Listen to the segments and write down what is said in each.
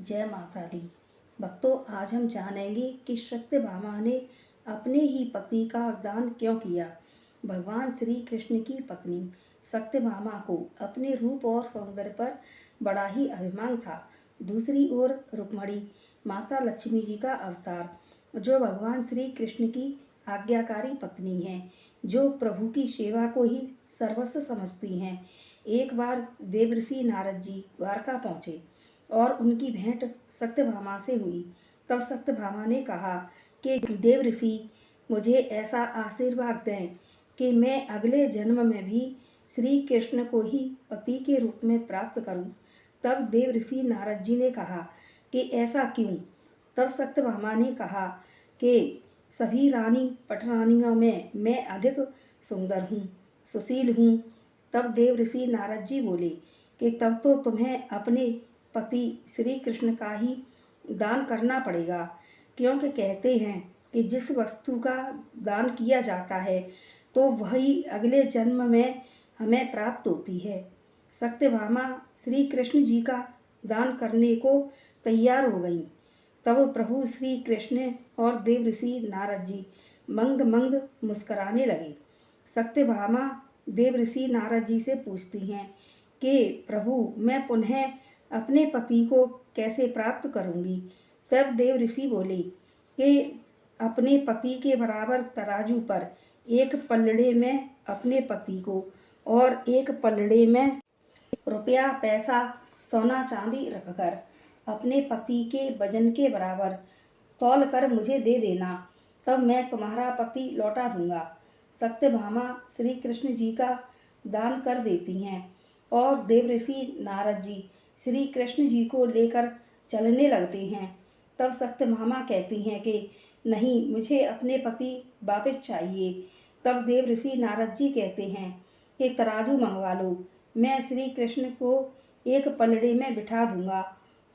जय माता दी। भक्तों, आज हम जानेंगे कि सत्यभामा ने अपने ही पति का दान क्यों किया। भगवान श्री कृष्ण की पत्नी सत्यभामा को अपने रूप और सौंदर्य पर बड़ा ही अभिमान था। दूसरी ओर रुक्मिणी माता लक्ष्मी जी का अवतार, जो भगवान श्री कृष्ण की आज्ञाकारी पत्नी हैं, जो प्रभु की सेवा को ही सर्वस्व समझती हैं। एक बार देवर्षि नारद जी द्वारका पहुँचे और उनकी भेंट सत्यभामा से हुई। तब सत्यभामा ने कहा कि देवर्षि, मुझे ऐसा आशीर्वाद दें कि मैं अगले जन्म में भी श्री कृष्ण को ही पति के रूप में प्राप्त करूं। तब देवर्षि नारद जी ने कहा कि ऐसा क्यों? तब सत्यभामा ने कहा कि सभी रानी पटरानियों में मैं अधिक सुंदर हूँ, सुशील हूँ। तब देवर्षि नारद जी बोले कि तब तो तुम्हें अपने पति श्री कृष्ण का ही दान करना पड़ेगा, क्योंकि कहते हैं कि जिस वस्तु का दान किया जाता है तो वही अगले जन्म में हमें प्राप्त होती है। सत्यभामा श्री कृष्ण जी का दान करने को तैयार हो गई। तब प्रभु श्री कृष्ण और देवर्षि नारद जी मंद मंद मुस्कुराने लगे। सत्यभामा देवर्षि नारद जी से पूछती हैं कि प्रभु, मैं पुनः अपने पति को कैसे प्राप्त करूंगी? तब देवर्षि बोले कि अपने पति के बराबर तराजू पर एक पलड़े में अपने पति को और एक पलड़े में रुपया पैसा सोना चांदी रखकर अपने पति के वजन के बराबर तौल कर मुझे दे देना, तब मैं तुम्हारा पति लौटा दूंगा। सत्यभामा श्री कृष्ण जी का दान कर देती हैं और देवर्षि नारद जी श्री कृष्ण जी को लेकर चलने लगते हैं। तब सत्यभामा कहती हैं कि नहीं, मुझे अपने पति वापस चाहिए। तब देवर्षि नारद जी कहते हैं कि तराजू मंगवा लो, मैं श्री कृष्ण को एक पलड़े में बिठा दूंगा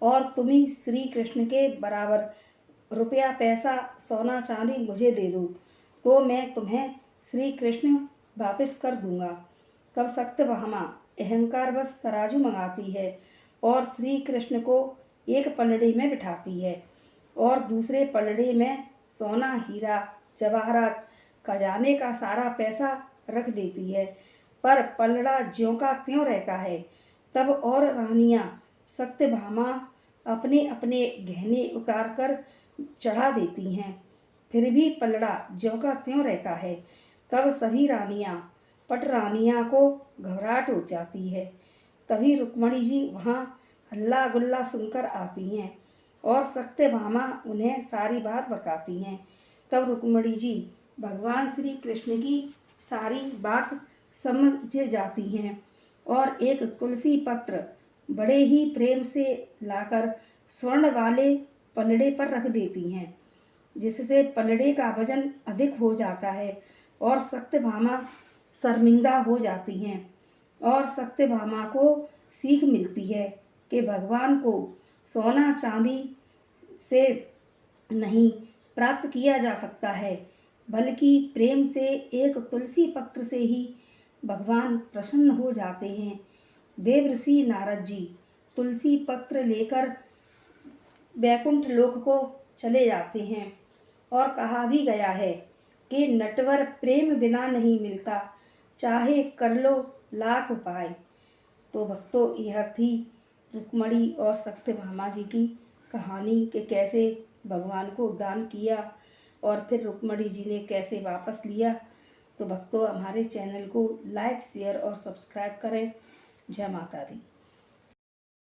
और तुम ही श्री कृष्ण के बराबर रुपया पैसा सोना चांदी मुझे दे दो, तो मैं तुम्हें श्री कृष्ण वापस कर दूंगा। तब सत्यभामा अहंकारवश तराजू मंगाती है और श्री कृष्ण को एक पलड़े में बिठाती है और दूसरे पलड़े में सोना हीरा जवाहरात खजाने का सारा पैसा रख देती है, पर पलड़ा ज्यों का त्यों रहता है। तब और रानियां सत्यभामा अपने अपने गहने उतार कर चढ़ा देती हैं, फिर भी पलड़ा ज्यों का त्यों रहता है। तब सभी रानियां पटरानियां को घबराहट हो जाती है। तभी रुक्मिणी जी वहाँ हल्ला गुल्ला सुनकर आती हैं और सत्यभामा उन्हें सारी बात बताती हैं। तब रुक्मिणी जी भगवान श्री कृष्ण की सारी बात समझ जाती हैं और एक तुलसी पत्र बड़े ही प्रेम से लाकर स्वर्ण वाले पलड़े पर रख देती हैं, जिससे पलड़े का वजन अधिक हो जाता है और सत्यभामा शर्मिंदा हो जाती हैं। और सत्यभामा को सीख मिलती है कि भगवान को सोना चांदी से नहीं प्राप्त किया जा सकता है, बल्कि प्रेम से एक तुलसी पत्र से ही भगवान प्रसन्न हो जाते हैं। देवर्षि नारद जी तुलसी पत्र लेकर वैकुंठ लोक को चले जाते हैं और कहा भी गया है कि नटवर प्रेम बिना नहीं मिलता, चाहे कर लो लाख उपाय। तो भक्तों, यह थी रुक्मिणी और सत्यभामा जी की कहानी कि कैसे भगवान को दान किया और फिर रुक्मिणी जी ने कैसे वापस लिया। तो भक्तों, हमारे चैनल को लाइक शेयर और सब्सक्राइब करें। जय माता दी।